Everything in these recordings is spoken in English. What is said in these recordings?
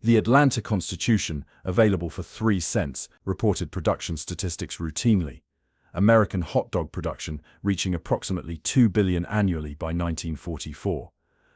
The Atlanta Constitution, available for 3 cents, reported production statistics routinely. American hot dog production reaching approximately 2 billion annually by 1944.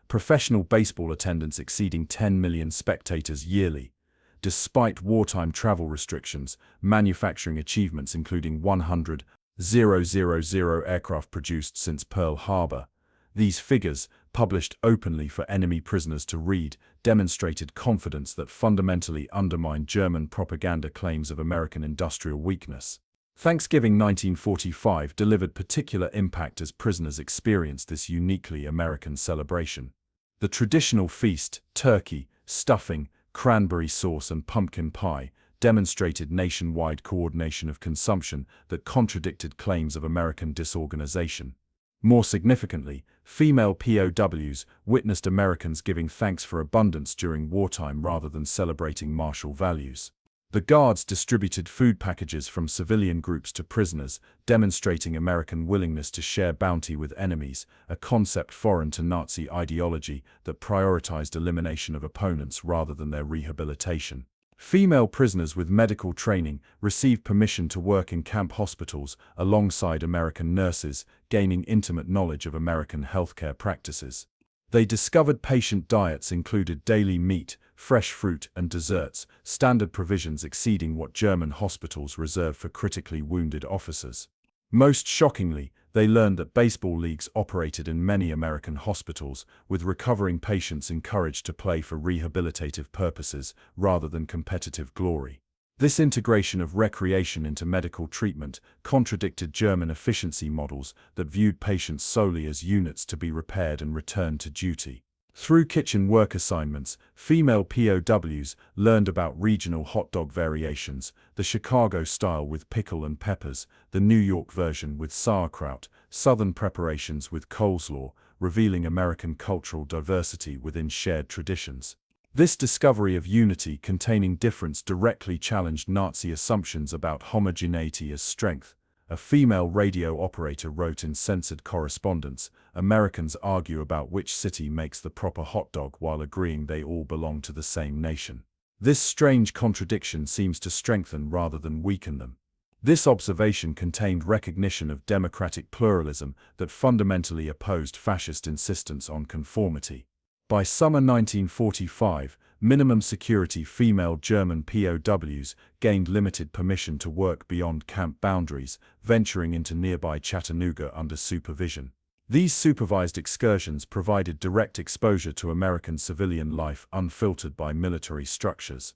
Professional baseball attendance exceeding 10 million spectators yearly. Despite wartime travel restrictions, manufacturing achievements including 100,000 aircraft produced since Pearl Harbor. These figures, published openly for enemy prisoners to read, demonstrated confidence that fundamentally undermined German propaganda claims of American industrial weakness. Thanksgiving 1945 delivered particular impact as prisoners experienced this uniquely American celebration. The traditional feast, turkey, stuffing, cranberry sauce and pumpkin pie, demonstrated nationwide coordination of consumption that contradicted claims of American disorganization. More significantly, female POWs witnessed Americans giving thanks for abundance during wartime rather than celebrating martial values. The Guards distributed food packages from civilian groups to prisoners, demonstrating American willingness to share bounty with enemies, a concept foreign to Nazi ideology that prioritized elimination of opponents rather than their rehabilitation. Female prisoners with medical training received permission to work in camp hospitals alongside American nurses, gaining intimate knowledge of American healthcare practices. They discovered patient diets included daily meat, fresh fruit and desserts, standard provisions exceeding what German hospitals reserved for critically wounded officers. Most shockingly, they learned that baseball leagues operated in many American hospitals, with recovering patients encouraged to play for rehabilitative purposes rather than competitive glory. This integration of recreation into medical treatment contradicted German efficiency models that viewed patients solely as units to be repaired and returned to duty. Through kitchen work assignments, female POWs learned about regional hot dog variations, the Chicago style with pickle and peppers, the New York version with sauerkraut, Southern preparations with coleslaw, revealing American cultural diversity within shared traditions. This discovery of unity containing difference directly challenged Nazi assumptions about homogeneity as strength. A female radio operator wrote in censored correspondence, "Americans argue about which city makes the proper hot dog while agreeing they all belong to the same nation." This strange contradiction seems to strengthen rather than weaken them. This observation contained recognition of democratic pluralism that fundamentally opposed fascist insistence on conformity. By summer 1945, minimum security female German POWs gained limited permission to work beyond camp boundaries, venturing into nearby Chattanooga under supervision. These supervised excursions provided direct exposure to American civilian life unfiltered by military structures.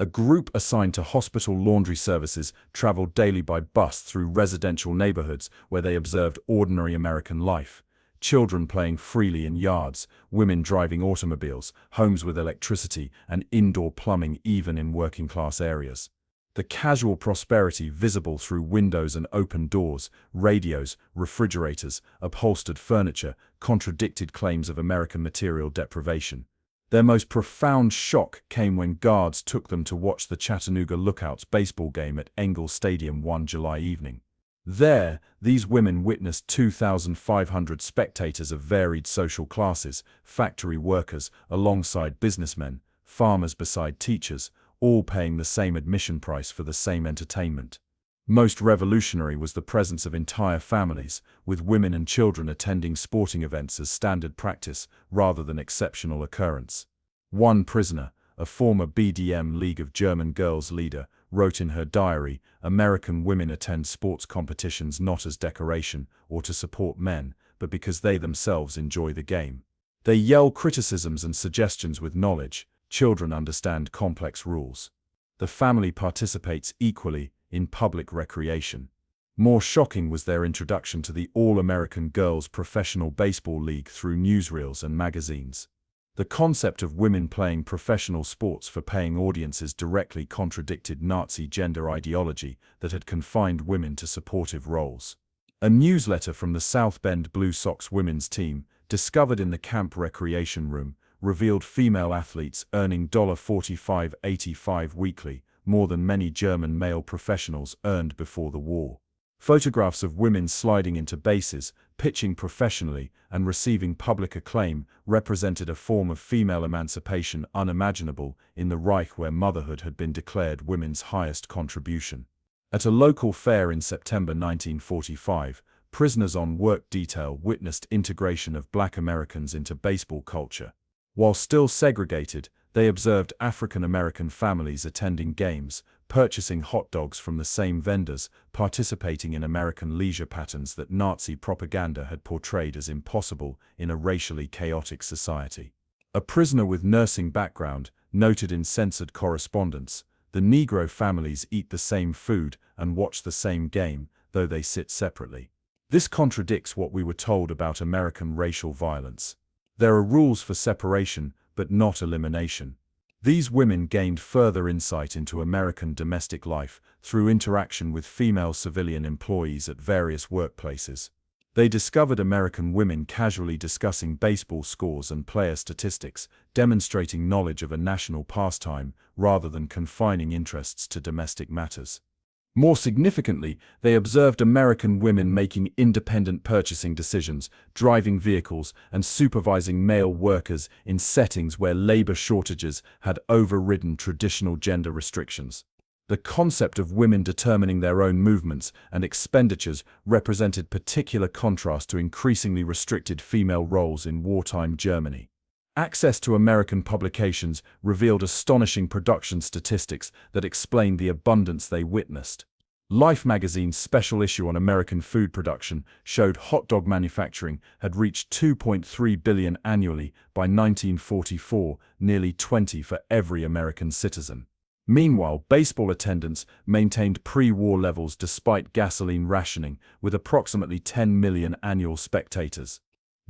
A group assigned to hospital laundry services traveled daily by bus through residential neighborhoods where they observed ordinary American life. Children playing freely in yards, women driving automobiles, homes with electricity and indoor plumbing even in working-class areas. The casual prosperity visible through windows and open doors, radios, refrigerators, upholstered furniture, contradicted claims of American material deprivation. Their most profound shock came when guards took them to watch the Chattanooga Lookouts baseball game at Engel Stadium one July evening. There, these women witnessed 2,500 spectators of varied social classes, factory workers alongside businessmen, farmers beside teachers, all paying the same admission price for the same entertainment. Most revolutionary was the presence of entire families, with women and children attending sporting events as standard practice rather than exceptional occurrence. One prisoner, a former BDM League of German Girls leader, wrote in her diary, "American women attend sports competitions not as decoration or to support men, but because they themselves enjoy the game. They yell criticisms and suggestions with knowledge. Children understand complex rules. The family participates equally in public recreation." More shocking was their introduction to the All-American Girls Professional Baseball League through newsreels and magazines. The concept of women playing professional sports for paying audiences directly contradicted Nazi gender ideology that had confined women to supportive roles. A newsletter from the South Bend Blue Sox women's team, discovered in the camp recreation room, revealed female athletes earning $45.85 weekly, more than many German male professionals earned before the war. Photographs of women sliding into bases, pitching professionally, and receiving public acclaim represented a form of female emancipation unimaginable in the Reich, where motherhood had been declared women's highest contribution. At a local fair in September 1945, prisoners on work detail witnessed integration of Black Americans into baseball culture. While still segregated, they observed African American families attending games, purchasing hot dogs from the same vendors, participating in American leisure patterns that Nazi propaganda had portrayed as impossible in a racially chaotic society. A prisoner with nursing background noted in censored correspondence, "The Negro families eat the same food and watch the same game, though they sit separately." This contradicts what we were told about American racial violence. There are rules for separation, but not elimination. These women gained further insight into American domestic life through interaction with female civilian employees at various workplaces. They discovered American women casually discussing baseball scores and player statistics, demonstrating knowledge of a national pastime rather than confining interests to domestic matters. More significantly, they observed American women making independent purchasing decisions, driving vehicles, and supervising male workers in settings where labor shortages had overridden traditional gender restrictions. The concept of women determining their own movements and expenditures represented particular contrast to increasingly restricted female roles in wartime Germany. Access to American publications revealed astonishing production statistics that explained the abundance they witnessed. Life magazine's special issue on American food production showed hot dog manufacturing had reached $2.3 billion annually by 1944, nearly 20 for every American citizen. Meanwhile, baseball attendance maintained pre-war levels despite gasoline rationing, with approximately 10 million annual spectators.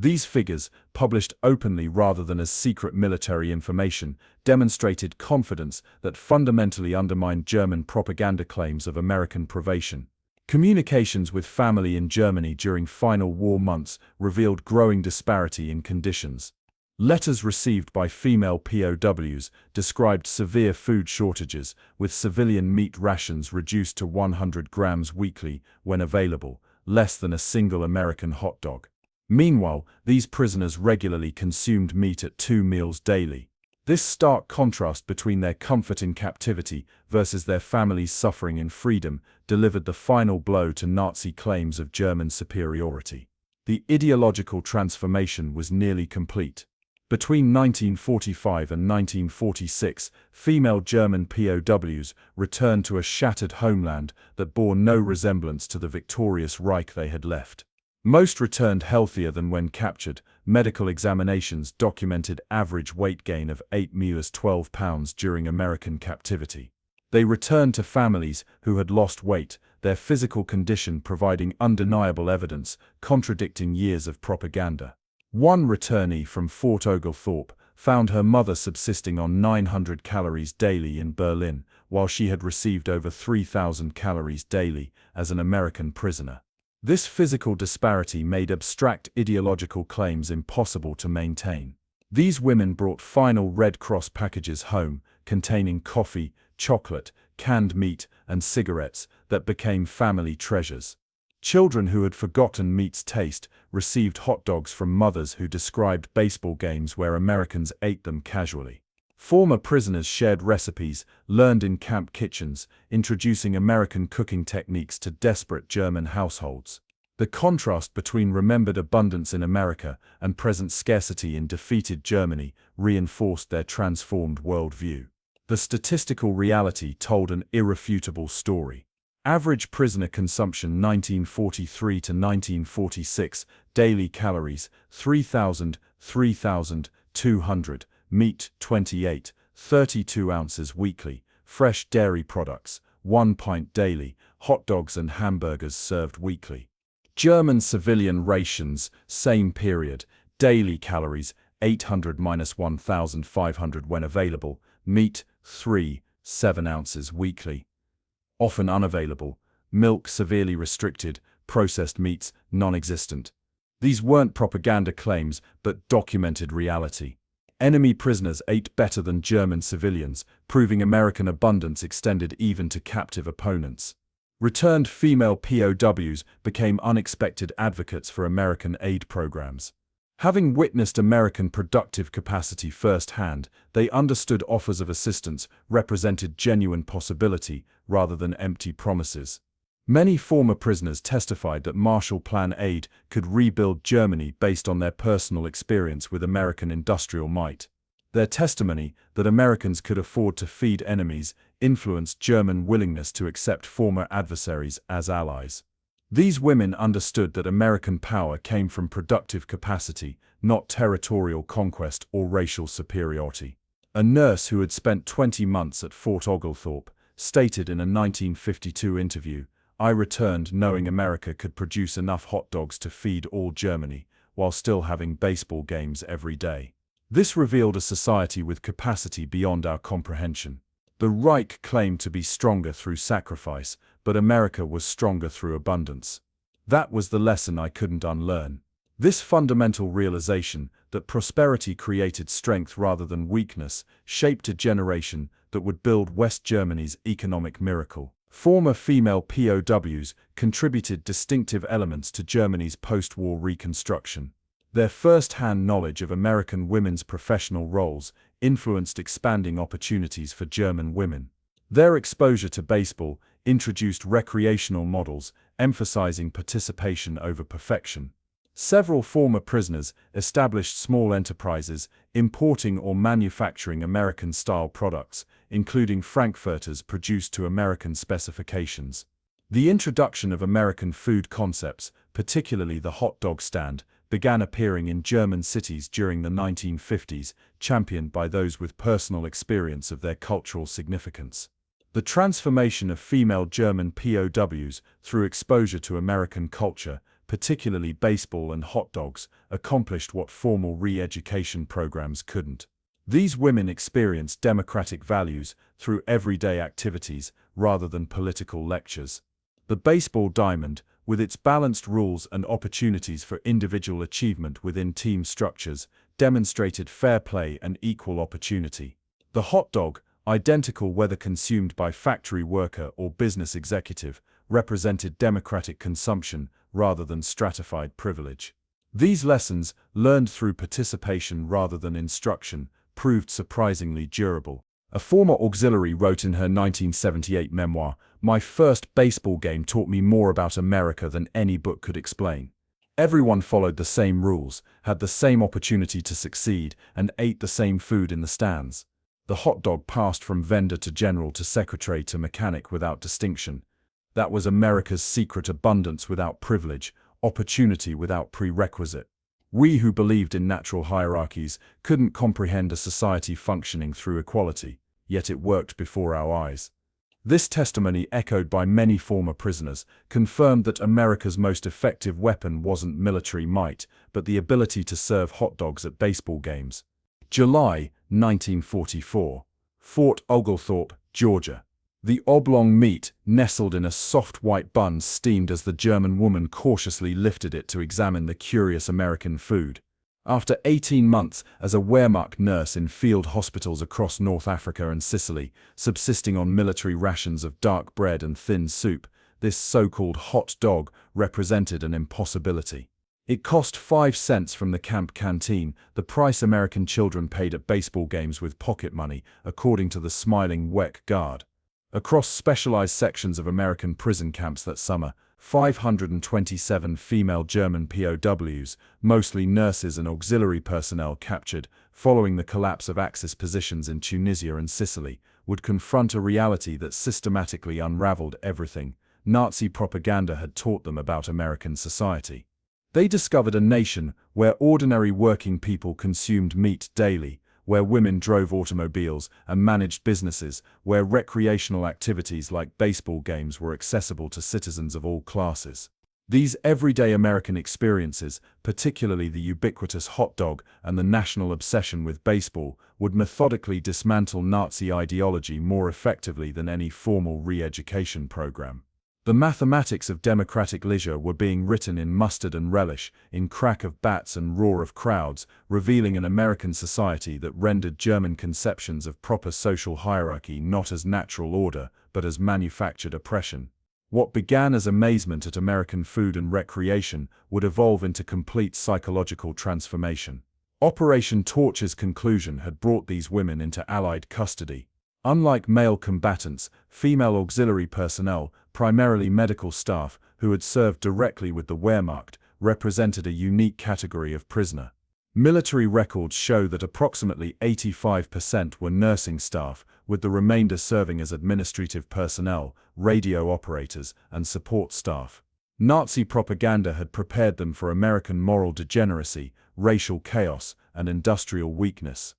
These figures, published openly rather than as secret military information, demonstrated confidence that fundamentally undermined German propaganda claims of American privation. Communications with family in Germany during final war months revealed growing disparity in conditions. Letters received by female POWs described severe food shortages, with civilian meat rations reduced to 100 grams weekly when available, less than a single American hot dog. Meanwhile, these prisoners regularly consumed meat at 2 meals daily. This stark contrast between their comfort in captivity versus their families' suffering in freedom delivered the final blow to Nazi claims of German superiority. The ideological transformation was nearly complete. Between 1945 and 1946, female German POWs returned to a shattered homeland that bore no resemblance to the victorious Reich they had left. Most returned healthier than when captured. Medical examinations documented average weight gain of 8-12 pounds during American captivity. They returned to families who had lost weight, their physical condition providing undeniable evidence, contradicting years of propaganda. One returnee from Fort Oglethorpe found her mother subsisting on 900 calories daily in Berlin, while she had received over 3,000 calories daily as an American prisoner. This physical disparity made abstract ideological claims impossible to maintain. These women brought final Red Cross packages home, containing coffee, chocolate, canned meat, and cigarettes that became family treasures. Children who had forgotten meat's taste received hot dogs from mothers who described baseball games where Americans ate them casually. Former prisoners shared recipes learned in camp kitchens, introducing American cooking techniques to desperate German households. The contrast between remembered abundance in America and present scarcity in defeated Germany reinforced their transformed worldview. The statistical reality told an irrefutable story. Average prisoner consumption 1943 to 1946, daily calories 3,200, meat 28, 32 ounces weekly, fresh dairy products 1 pint daily, hot dogs and hamburgers served weekly. German civilian rations, same period, daily calories 800-1,500 when available, meat 7 ounces weekly. Often unavailable, milk severely restricted, processed meats non-existent. These weren't propaganda claims, but documented reality. Enemy prisoners ate better than German civilians, proving American abundance extended even to captive opponents. Returned female POWs became unexpected advocates for American aid programs. Having witnessed American productive capacity firsthand, they understood offers of assistance represented genuine possibility rather than empty promises. Many former prisoners testified that Marshall Plan aid could rebuild Germany based on their personal experience with American industrial might. Their testimony that Americans could afford to feed enemies influenced German willingness to accept former adversaries as allies. These women understood that American power came from productive capacity, not territorial conquest or racial superiority. A nurse who had spent 20 months at Fort Oglethorpe stated in a 1952 interview, "I returned knowing America could produce enough hot dogs to feed all Germany, while still having baseball games every day." This revealed a society with capacity beyond our comprehension. The Reich claimed to be stronger through sacrifice, but America was stronger through abundance. That was the lesson I couldn't unlearn. This fundamental realization that prosperity created strength rather than weakness shaped a generation that would build West Germany's economic miracle. Former female POWs contributed distinctive elements to Germany's post-war reconstruction. Their first-hand knowledge of American women's professional roles influenced expanding opportunities for German women. Their exposure to baseball introduced recreational models, emphasizing participation over perfection. Several former prisoners established small enterprises, importing or manufacturing American-style products, including frankfurters produced to American specifications. The introduction of American food concepts, particularly the hot dog stand, began appearing in German cities during the 1950s, championed by those with personal experience of their cultural significance. The transformation of female German POWs through exposure to American culture, particularly baseball and hot dogs, accomplished what formal re-education programs couldn't. These women experienced democratic values through everyday activities rather than political lectures. The baseball diamond, with its balanced rules and opportunities for individual achievement within team structures, demonstrated fair play and equal opportunity. The hot dog, identical whether consumed by factory worker or business executive, represented democratic consumption rather than stratified privilege. These lessons, learned through participation rather than instruction, proved surprisingly durable. A former auxiliary wrote in her 1978 memoir, "My first baseball game taught me more about America than any book could explain. Everyone followed the same rules, had the same opportunity to succeed, and ate the same food in the stands. The hot dog passed from vendor to general to secretary to mechanic without distinction. That was America's secret: abundance without privilege, opportunity without prerequisite. We who believed in natural hierarchies couldn't comprehend a society functioning through equality, yet it worked before our eyes." This testimony, echoed by many former prisoners, confirmed that America's most effective weapon wasn't military might, but the ability to serve hot dogs at baseball games. July 1944. Fort Oglethorpe, Georgia. The oblong meat, nestled in a soft white bun, steamed as the German woman cautiously lifted it to examine the curious American food. After 18 months as a Wehrmacht nurse in field hospitals across North Africa and Sicily, subsisting on military rations of dark bread and thin soup, this so-called hot dog represented an impossibility. It cost 5 cents from the camp canteen, the price American children paid at baseball games with pocket money, according to the smiling WEC guard. Across specialized sections of American prison camps that summer, 527 female German POWs, mostly nurses and auxiliary personnel captured following the collapse of Axis positions in Tunisia and Sicily, would confront a reality that systematically unraveled everything Nazi propaganda had taught them about American society. They discovered a nation where ordinary working people consumed meat daily, where women drove automobiles and managed businesses, where recreational activities like baseball games were accessible to citizens of all classes. These everyday American experiences, particularly the ubiquitous hot dog and the national obsession with baseball, would methodically dismantle Nazi ideology more effectively than any formal re-education program. The mathematics of democratic leisure were being written in mustard and relish, in crack of bats and roar of crowds, revealing an American society that rendered German conceptions of proper social hierarchy not as natural order, but as manufactured oppression. What began as amazement at American food and recreation would evolve into complete psychological transformation. Operation Torture's conclusion had brought these women into Allied custody. Unlike male combatants, female auxiliary personnel, primarily medical staff, who had served directly with the Wehrmacht, represented a unique category of prisoner. Military records show that approximately 85% were nursing staff, with the remainder serving as administrative personnel, radio operators, and support staff. Nazi propaganda had prepared them for American moral degeneracy, racial chaos, and industrial weakness.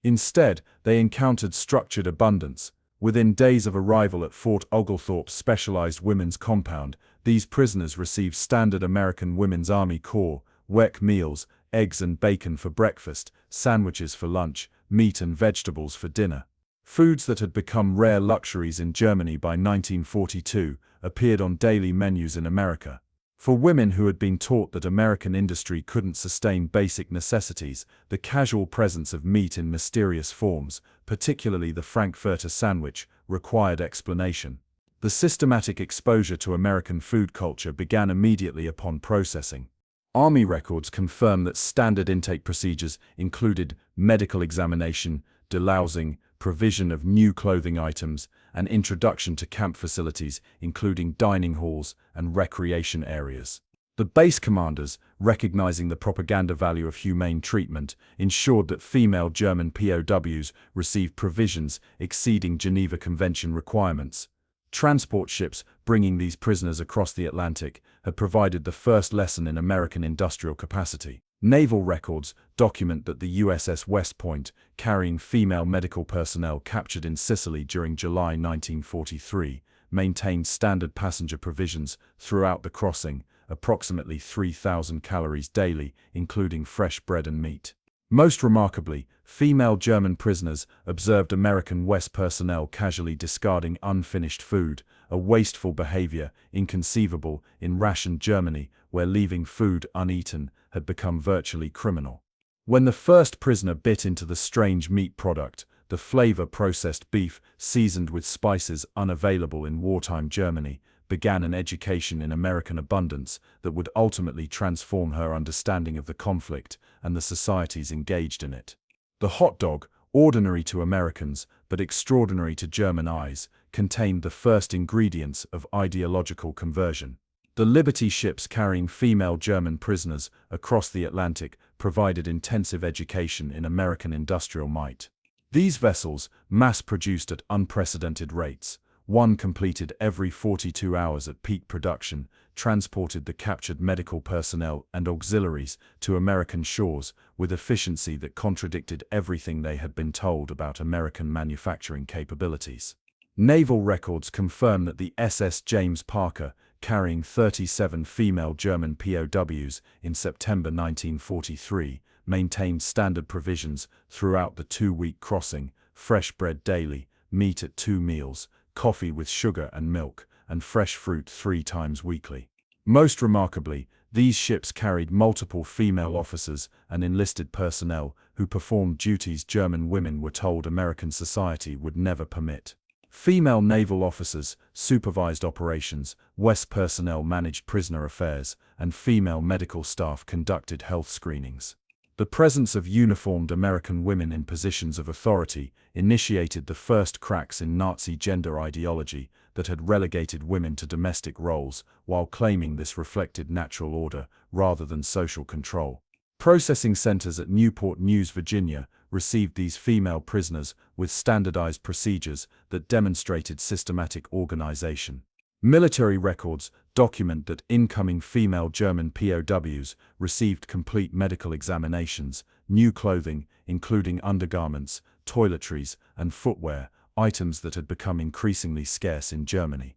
Instead, they encountered structured abundance. Within days of arrival at Fort Oglethorpe's specialized women's compound, these prisoners received standard American Women's Army Corps, WEC meals, eggs and bacon for breakfast, sandwiches for lunch, meat and vegetables for dinner. Foods that had become rare luxuries in Germany by 1942 appeared on daily menus in America. For women who had been taught that American industry couldn't sustain basic necessities, the casual presence of meat in mysterious forms, particularly the Frankfurter sandwich, required explanation. The systematic exposure to American food culture began immediately upon processing. Army records confirm that standard intake procedures included medical examination, delousing, provision of new clothing items, and introduction to camp facilities, including dining halls and recreation areas. The base commanders, recognizing the propaganda value of humane treatment, ensured that female German POWs received provisions exceeding Geneva Convention requirements. Transport ships bringing these prisoners across the Atlantic had provided the first lesson in American industrial capacity. Naval records document that the USS West Point, carrying female medical personnel captured in Sicily during July 1943, maintained standard passenger provisions throughout the crossing, approximately 3,000 calories daily, including fresh bread and meat. Most remarkably, female German prisoners observed American West personnel casually discarding unfinished food, a wasteful behavior inconceivable in rationed Germany, where leaving food uneaten had become virtually criminal. When the first prisoner bit into the strange meat product, the flavor processed beef, seasoned with spices unavailable in wartime Germany, began an education in American abundance that would ultimately transform her understanding of the conflict and the societies engaged in it. The hot dog, ordinary to Americans but extraordinary to German eyes, contained the first ingredients of ideological conversion. The Liberty ships carrying female German prisoners across the Atlantic provided intensive education in American industrial might. These vessels, mass-produced at unprecedented rates, one completed every 42 hours at peak production, transported the captured medical personnel and auxiliaries to American shores with efficiency that contradicted everything they had been told about American manufacturing capabilities. Naval records confirm that the SS James Parker, carrying 37 female German POWs in September 1943, maintained standard provisions throughout the 2-week crossing: fresh bread daily, meat at 2 meals, coffee with sugar and milk, and fresh fruit 3 times weekly. Most remarkably, these ships carried multiple female officers and enlisted personnel who performed duties German women were told American society would never permit. Female naval officers supervised operations, West personnel managed prisoner affairs, and female medical staff conducted health screenings. The presence of uniformed American women in positions of authority initiated the first cracks in Nazi gender ideology that had relegated women to domestic roles while claiming this reflected natural order rather than social control. Processing centers at Newport News, Virginia, received these female prisoners with standardized procedures that demonstrated systematic organization. Military records document that incoming female German POWs received complete medical examinations, new clothing, including undergarments, toiletries, and footwear, items that had become increasingly scarce in Germany.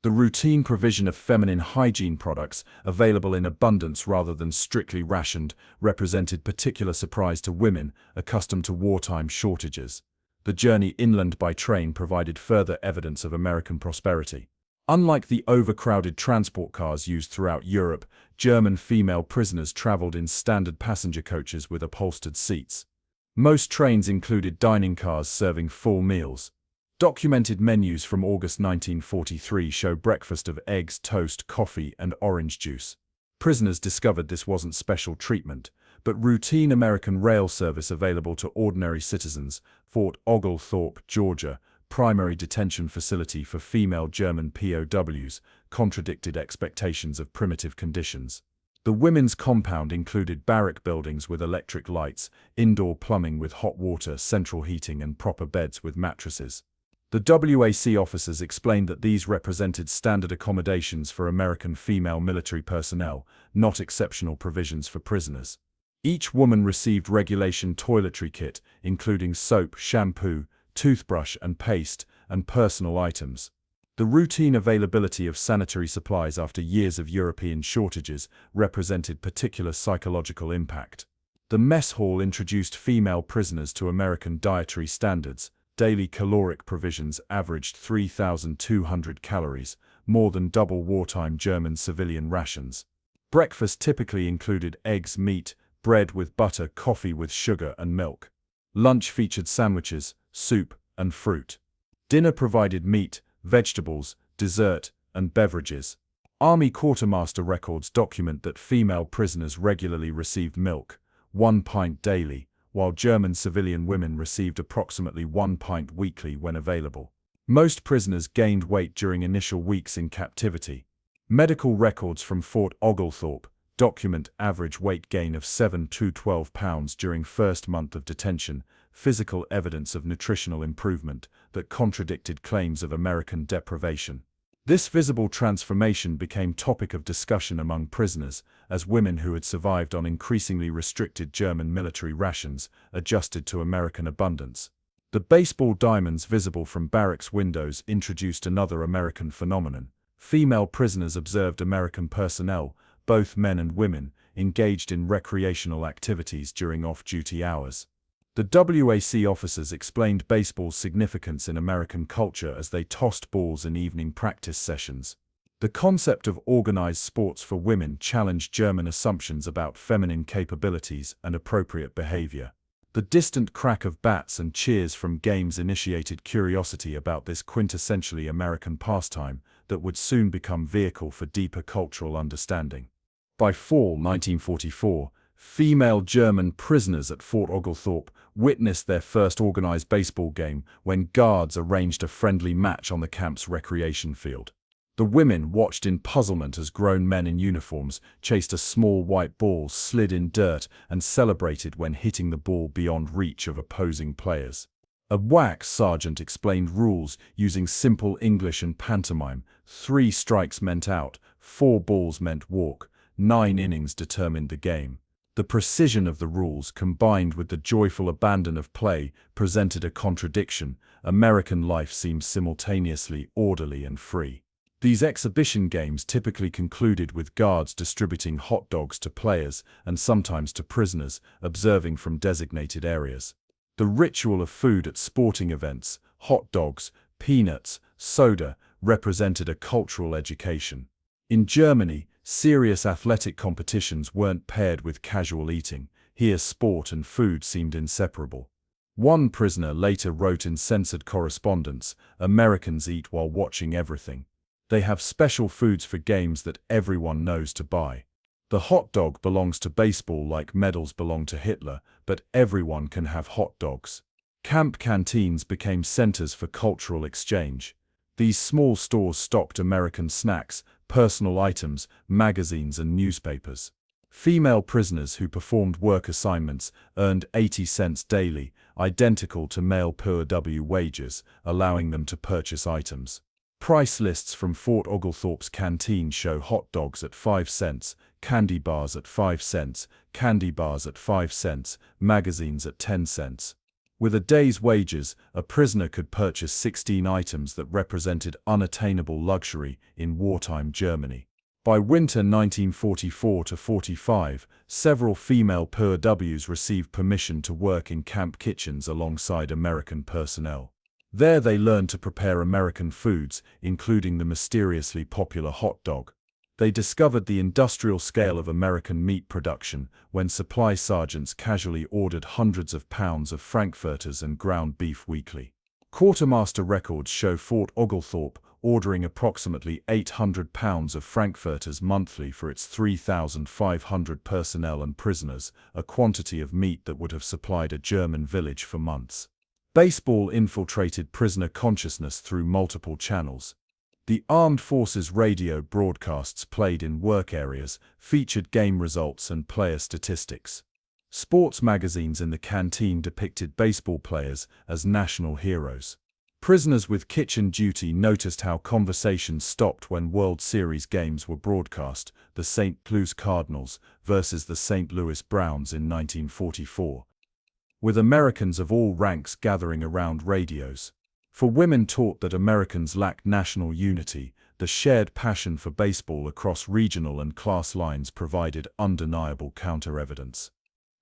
The routine provision of feminine hygiene products, available in abundance rather than strictly rationed, represented particular surprise to women accustomed to wartime shortages. The journey inland by train provided further evidence of American prosperity. Unlike the overcrowded transport cars used throughout Europe, German female prisoners traveled in standard passenger coaches with upholstered seats. Most trains included dining cars serving full meals. Documented menus from August 1943 show breakfast of eggs, toast, coffee, and orange juice. Prisoners discovered this wasn't special treatment, but routine American rail service available to ordinary citizens. Fort Oglethorpe, Georgia, primary detention facility for female German POWs, contradicted expectations of primitive conditions. The women's compound included barrack buildings with electric lights, indoor plumbing with hot water, central heating, and proper beds with mattresses. The WAC officers explained that these represented standard accommodations for American female military personnel, not exceptional provisions for prisoners. Each woman received regulation toiletry kit, including soap, shampoo, toothbrush and paste, and personal items. The routine availability of sanitary supplies after years of European shortages represented particular psychological impact. The mess hall introduced female prisoners to American dietary standards. Daily caloric provisions averaged 3,200 calories, more than double wartime German civilian rations. Breakfast typically included eggs, meat, bread with butter, coffee with sugar and milk. Lunch featured sandwiches, soup, and fruit. Dinner provided meat, vegetables, dessert, and beverages. Army quartermaster records document that female prisoners regularly received milk, 1 pint daily, while German civilian women received approximately 1 pint weekly when available. Most prisoners gained weight during initial weeks in captivity. Medical records from Fort Oglethorpe document average weight gain of 7 to 12 pounds during first month of detention, physical evidence of nutritional improvement that contradicted claims of American deprivation. This visible transformation became topic of discussion among prisoners, as women who had survived on increasingly restricted German military rations adjusted to American abundance. The baseball diamonds visible from barracks windows introduced another American phenomenon. Female prisoners observed American personnel, both men and women, engaged in recreational activities during off-duty hours. The WAC officers explained baseball's significance in American culture as they tossed balls in evening practice sessions. The concept of organized sports for women challenged German assumptions about feminine capabilities and appropriate behavior. The distant crack of bats and cheers from games initiated curiosity about this quintessentially American pastime that would soon become vehicle for deeper cultural understanding. By fall 1944, female German prisoners at Fort Oglethorpe witnessed their first organized baseball game when guards arranged a friendly match on the camp's recreation field. The women watched in puzzlement as grown men in uniforms chased a small white ball, slid in dirt, and celebrated when hitting the ball beyond reach of opposing players. A WAC sergeant explained rules using simple English and pantomime. 3 strikes meant out, 4 balls meant walk, 9 innings determined the game. The precision of the rules combined with the joyful abandon of play presented a contradiction. American life seemed simultaneously orderly and free. These exhibition games typically concluded with guards distributing hot dogs to players and sometimes to prisoners observing from designated areas. The ritual of food at sporting events, hot dogs, peanuts, soda, represented a cultural education. In Germany, serious athletic competitions weren't paired with casual eating. Here sport and food seemed inseparable. One prisoner later wrote in censored correspondence, "Americans eat while watching everything. They have special foods for games that everyone knows to buy. The hot dog belongs to baseball like medals belong to Hitler, but everyone can have hot dogs." Camp canteens became centers for cultural exchange. These small stores stocked American snacks, personal items, magazines, and newspapers. Female prisoners who performed work assignments earned 80 cents daily, identical to male POW wages, allowing them to purchase items. Price lists from Fort Oglethorpe's canteen show hot dogs at 5 cents, candy bars at 5 cents, candy bars at 5 cents, magazines at 10 cents. With a day's wages, a prisoner could purchase 16 items that represented unattainable luxury in wartime Germany. By winter 1944-45, several female POWs received permission to work in camp kitchens alongside American personnel. There they learned to prepare American foods, including the mysteriously popular hot dog. They discovered the industrial scale of American meat production when supply sergeants casually ordered hundreds of pounds of frankfurters and ground beef weekly. Quartermaster records show Fort Oglethorpe ordering approximately 800 pounds of frankfurters monthly for its 3,500 personnel and prisoners, a quantity of meat that would have supplied a German village for months. Baseball infiltrated prisoner consciousness through multiple channels. The Armed Forces radio broadcasts played in work areas featured game results and player statistics. Sports magazines in the canteen depicted baseball players as national heroes. Prisoners with kitchen duty noticed how conversations stopped when World Series games were broadcast, the St. Louis Cardinals versus the St. Louis Browns in 1944. With Americans of all ranks gathering around radios. For women taught that Americans lacked national unity, the shared passion for baseball across regional and class lines provided undeniable counter-evidence.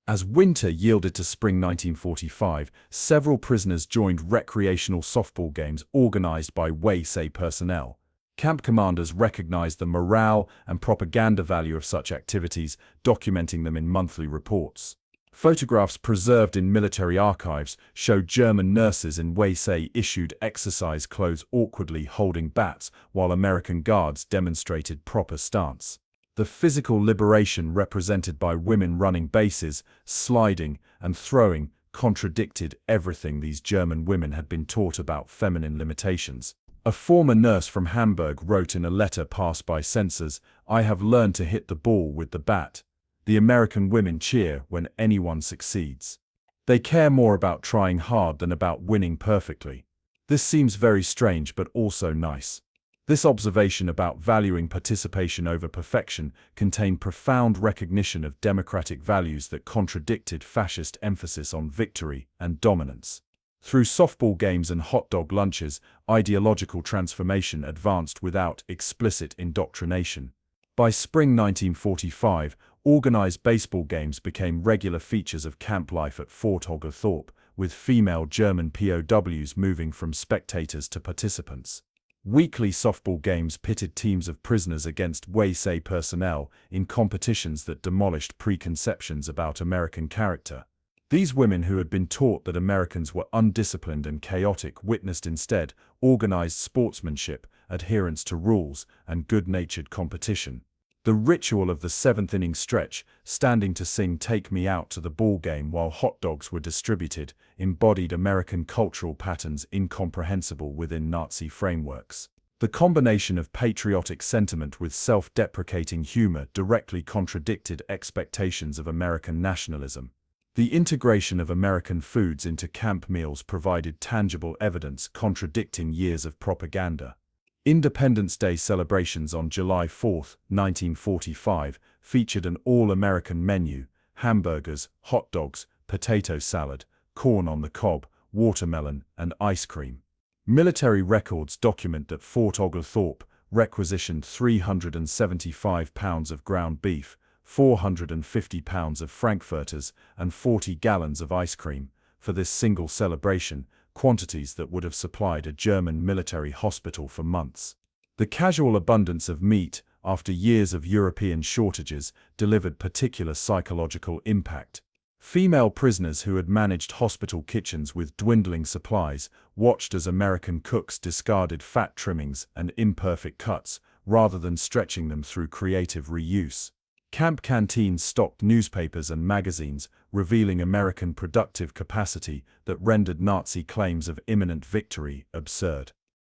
As winter yielded to spring 1945, several prisoners joined recreational softball games organized by Wehrmacht personnel. Camp commanders recognized the morale and propaganda value of such activities, documenting them in monthly reports. Photographs preserved in military archives show German nurses in Wehrmacht-issued exercise clothes awkwardly holding bats while American guards demonstrated proper stance. The physical liberation represented by women running bases, sliding, and throwing contradicted everything these German women had been taught about feminine limitations. A former nurse from Hamburg wrote in a letter passed by censors, "I have learned to hit the ball with the bat. The American women cheer when anyone succeeds. They care more about trying hard than about winning perfectly." This seems very strange but also nice. This observation about valuing participation over perfection contained profound recognition of democratic values that contradicted fascist emphasis on victory and dominance. Through softball games and hot dog lunches, ideological transformation advanced without explicit indoctrination. By spring 1945, organized baseball games became regular features of camp life at Fort Oglethorpe, with female German POWs moving from spectators to participants. Weekly softball games pitted teams of prisoners against Wehrmacht personnel in competitions that demolished preconceptions about American character. These women who had been taught that Americans were undisciplined and chaotic witnessed instead organized sportsmanship, adherence to rules, and good-natured competition. The ritual of the seventh-inning stretch, standing to sing "Take Me Out" to the ball game while hot dogs were distributed, embodied American cultural patterns incomprehensible within Nazi frameworks. The combination of patriotic sentiment with self-deprecating humor directly contradicted expectations of American nationalism. The integration of American foods into camp meals provided tangible evidence contradicting years of propaganda. Independence Day celebrations on July 4, 1945, featured an all-American menu: hamburgers, hot dogs, potato salad, corn on the cob, watermelon, and ice cream. Military records document that Fort Oglethorpe requisitioned 375 pounds of ground beef, 450 pounds of frankfurters, and 40 gallons of ice cream for this single celebration, quantities that would have supplied a German military hospital for months. The casual abundance of meat, after years of European shortages, delivered particular psychological impact. Female prisoners who had managed hospital kitchens with dwindling supplies watched as American cooks discarded fat trimmings and imperfect cuts, rather than stretching them through creative reuse. Camp canteens stocked newspapers and magazines, revealing American productive capacity that rendered Nazi claims of imminent victory absurd.